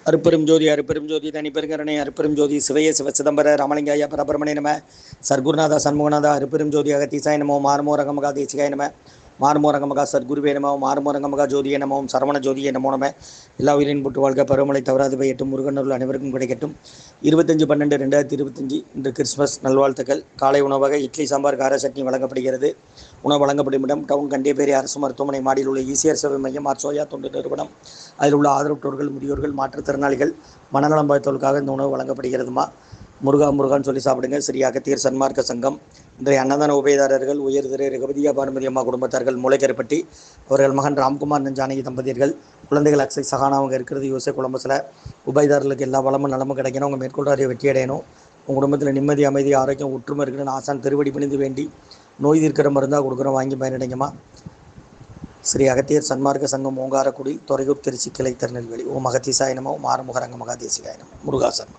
அருப்பெரும் ஜோதி தனிப்பெருங்கரணை அருப்பெரும் ஜோதி சிவைய சிவசிதம்பர ராமலிங்காய பரபரமணே நம. சர்க்குருநாதா சண்முகநாதா அருப்பெரும் ஜோதி அகத்தீசாய நமோ மாறுமோரகமகா தேசிகாய நம. மாறுமோரங்கமகா சத்குருவே நமோ மாறுமோரங்கமகா ஜோதியை நமோம் சரவண ஜோதியை நமோ நம. எல்லா உயிரின் போட்டு வாழ்க பருவமழை தவறாது பெய்யட்டும் முருகனருள் அனைவருக்கும் கிடைக்கட்டும். 25/12/2025 இன்று கிறிஸ்துமஸ் நல்வாழ்த்துக்கள். காலை உணவாக இட்லி சாம்பார் கார சட்னி வழங்கப்படுகிறது. உணவு வழங்கப்படும் இடம் டவுன் கண்டியப்பேரி அரசு மருத்துவமனை மாடியில் உள்ள ஈசிஆர் சேவை மையம் ஆர்சோயா தொண்டு நிறுவனம். அதில் உள்ள ஆதரவற்றோர்கள் முதியோர்கள் மாற்றுத்திறனாளிகள் மனநலம் பாதித்தவர்களுக்காக இந்த உணவு வழங்கப்படுகிறதுமா. முருகான்னு சொல்லி சாப்பிடுங்க. ஸ்ரீ அகத்தியர் சன்மார்க்க சங்கம் இன்றைய அன்னதான உபயதாரர்கள் உயர் திரு ரகுபதியா பானுமதியம்மா குடும்பத்தார்கள் மூளைக்கரைப்பட்டி, அவர்கள் மகன் ராம்குமார் ஜானகி தம்பதியர்கள், குழந்தைகள் அக்ஷய் சகானா அவங்க இருக்கிறது யோசை குழம்பசில். உபயதாரர்களுக்கு எல்லா வளமும் நலமும் கிடைக்கணும். அவங்க மேற்கொள்றாரிய வெற்றி அடையணும். உங்கள் குடும்பத்தில் நிம்மதி அமைதி ஆரோக்கியம் ஒற்றுமை இருக்குன்னு ஆசான் திருவடி பிணிந்து வேண்டி நோய் தீர்க்கிற மருந்தாக கொடுக்குறோம், வாங்கி பயனடைங்கம்மா. ஸ்ரீ அகத்தியர் சன்மார்க்க சங்கம் ஓங்காரக்குடி, துறையூர், திருச்சி கிளை, திருநெல்வேலி. ஓம் அகத்தீசாய நமோ மாறுமுகரங்க மகாதேசிகாய நமோ. முருகாசன்.